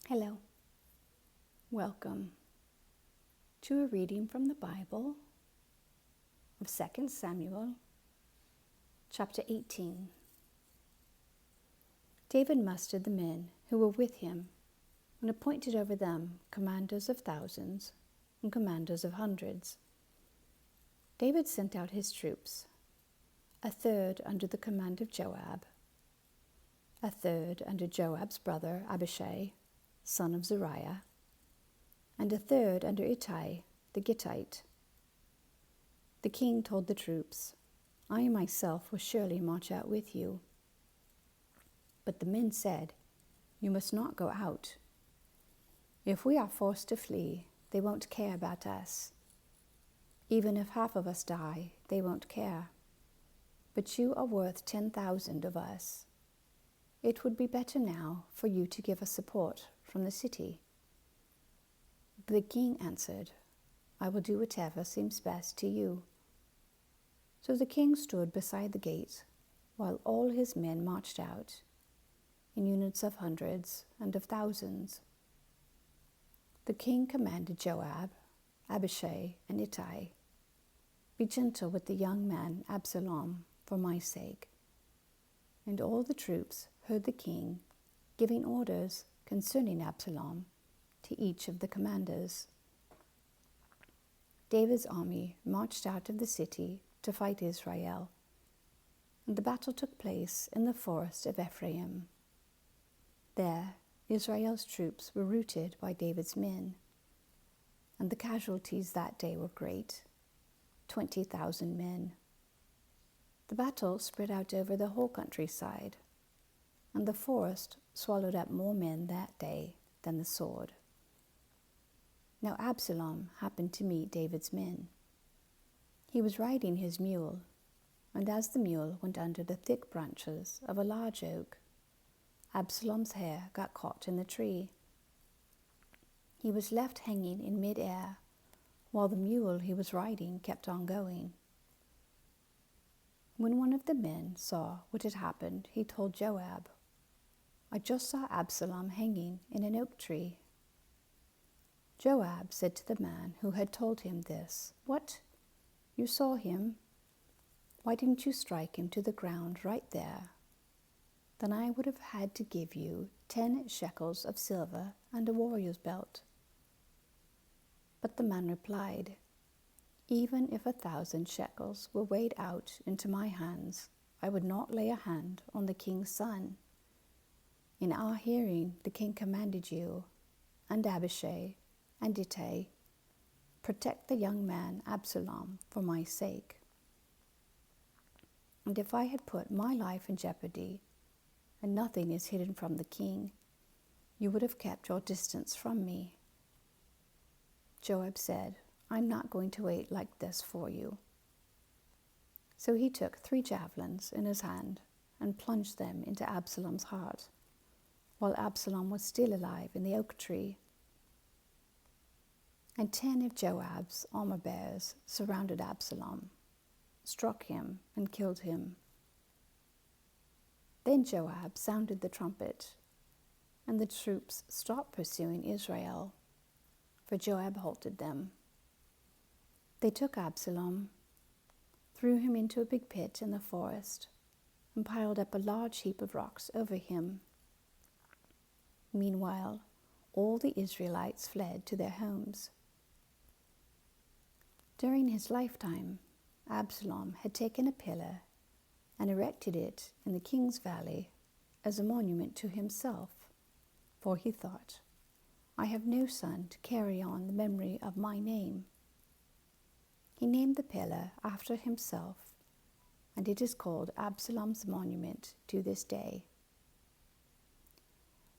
Hello, welcome to a reading from the Bible of 2 Samuel, chapter 18. David mustered the men who were with him and appointed over them commanders of thousands and commanders of hundreds. David sent out his troops, a third under the command of Joab, a third under Joab's brother Abishai, son of Zeruiah, and a third under Ittai the Gittite. The king told the troops, "I myself will surely march out with you." But the men said, "You must not go out. If we are forced to flee, they won't care about us. Even if half of us die, they won't care. But you are worth 10,000 of us. It would be better now for you to give us support from the city." The king answered, "I will do whatever seems best to you." So the king stood beside the gate, while all his men marched out, in units of hundreds and of thousands. The king commanded Joab, Abishai, and Ittai, "Be gentle with the young man Absalom for my sake." And all the troops heard the king giving orders concerning Absalom to each of the commanders. David's army marched out of the city to fight Israel, and the battle took place in the forest of Ephraim. There, Israel's troops were routed by David's men, and the casualties that day were great, 20,000 men. The battle spread out over the whole countryside, and the forest swallowed up more men that day than the sword. Now Absalom happened to meet David's men. He was riding his mule, and as the mule went under the thick branches of a large oak, Absalom's hair got caught in the tree. He was left hanging in mid-air, while the mule he was riding kept on going. When one of the men saw what had happened, he told Joab, "I just saw Absalom hanging in an oak tree." Joab said to the man who had told him this, "What? You saw him? Why didn't you strike him to the ground right there? Then I would have had to give you 10 shekels of silver and a warrior's belt." But the man replied, "Even if 1,000 shekels were weighed out into my hands, I would not lay a hand on the king's son. In our hearing the king commanded you, and Abishai, and Ittai, protect the young man Absalom for my sake. And if I had put my life in jeopardy, and nothing is hidden from the king, you would have kept your distance from me." Joab said, "I'm not going to wait like this for you." So he took 3 javelins in his hand and plunged them into Absalom's heart, while Absalom was still alive in the oak tree. And 10 of Joab's armor-bearers surrounded Absalom, struck him, and killed him. Then Joab sounded the trumpet, and the troops stopped pursuing Israel, for Joab halted them. They took Absalom, threw him into a big pit in the forest, and piled up a large heap of rocks over him. Meanwhile, all the Israelites fled to their homes. During his lifetime, Absalom had taken a pillar and erected it in the king's valley as a monument to himself, for he thought, "I have no son to carry on the memory of my name." He named the pillar after himself, and it is called Absalom's monument to this day.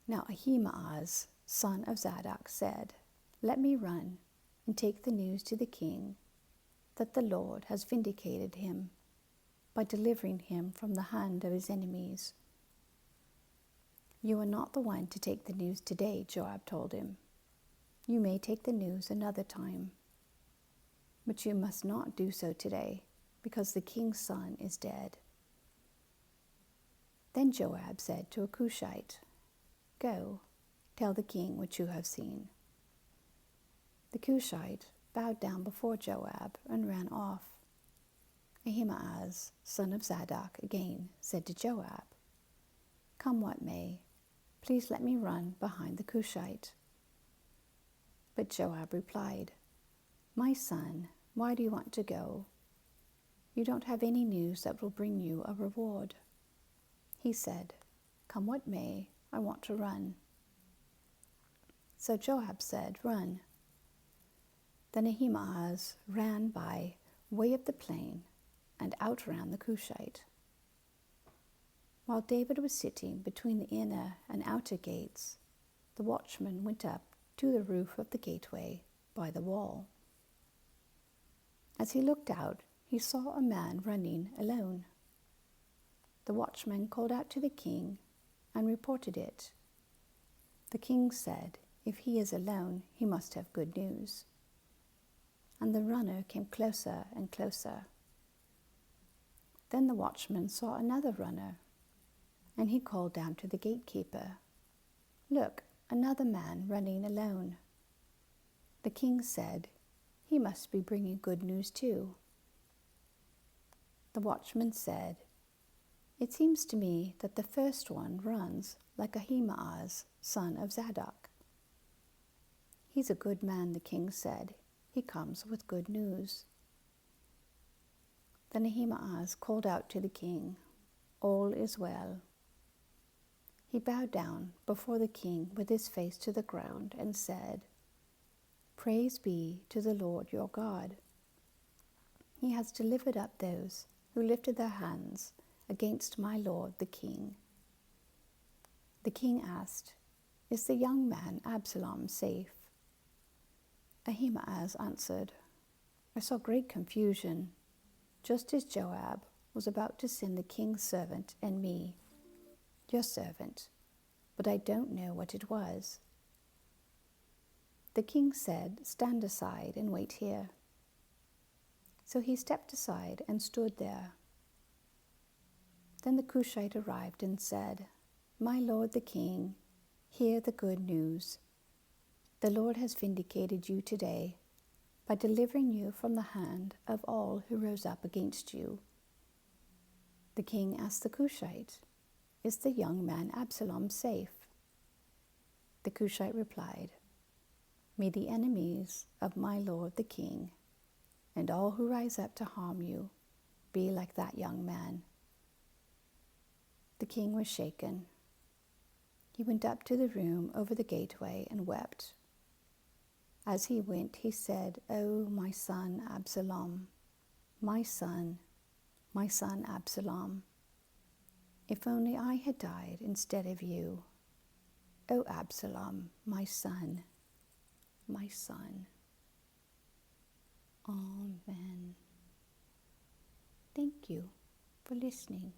Now Ahimaaz, son of Zadok, said, "Let me run and take the news to the king that the Lord has vindicated him by delivering him from the hand of his enemies." "You are not the one to take the news today," Joab told him. "You may take the news another time, but you must not do so today, because the king's son is dead." Then Joab said to a Cushite, "Go, Tell the king what you have seen." The Cushite bowed down before Joab and ran off. Ahimaaz, son of Zadok, again said to Joab, "Come what may, please let me run behind the Cushite." But Joab replied, "My son, why do you want to go? You don't have any news that will bring you a reward." He said, "Come what may, I want to run." So Joab said, "Run." Then Ahimaaz ran by way of the plain and outran the Cushite. While David was sitting between the inner and outer gates, the watchman went up to the roof of the gateway by the wall. As he looked out, he saw a man running alone. The watchman called out to the king and reported it. The king said, "If he is alone, he must have good news." And the runner came closer and closer. Then the watchman saw another runner, and he called down to the gatekeeper, "Look, another man running alone." The king said, "He must be bringing good news too." The watchman said, "It seems to me that the first one runs like Ahimaaz, son of Zadok." "He's a good man," the king said. "He comes with good news." Then Ahimaaz called out to the king, "All is well." He bowed down before the king with his face to the ground and said, "Praise be to the Lord your God. He has delivered up those who lifted their hands against my lord the king." The king asked, "Is the young man Absalom safe?" Ahimaaz answered, "I saw great confusion, just as Joab was about to send the king's servant and me, your servant, but I don't know what it was." The king said, "Stand aside and wait here." So he stepped aside and stood there. Then the Cushite arrived and said, "My lord the king, hear the good news. The Lord has vindicated you today by delivering you from the hand of all who rose up against you." The king asked the Cushite, "Is the young man Absalom safe?" The Cushite replied, "May the enemies of my lord the king and all who rise up to harm you be like that young man." The king was shaken. He went up to the room over the gateway and wept. As he went, he said, "Oh, my son Absalom, my son Absalom. If only I had died instead of you. Oh, Absalom, my son, my son." Amen. Thank you for listening.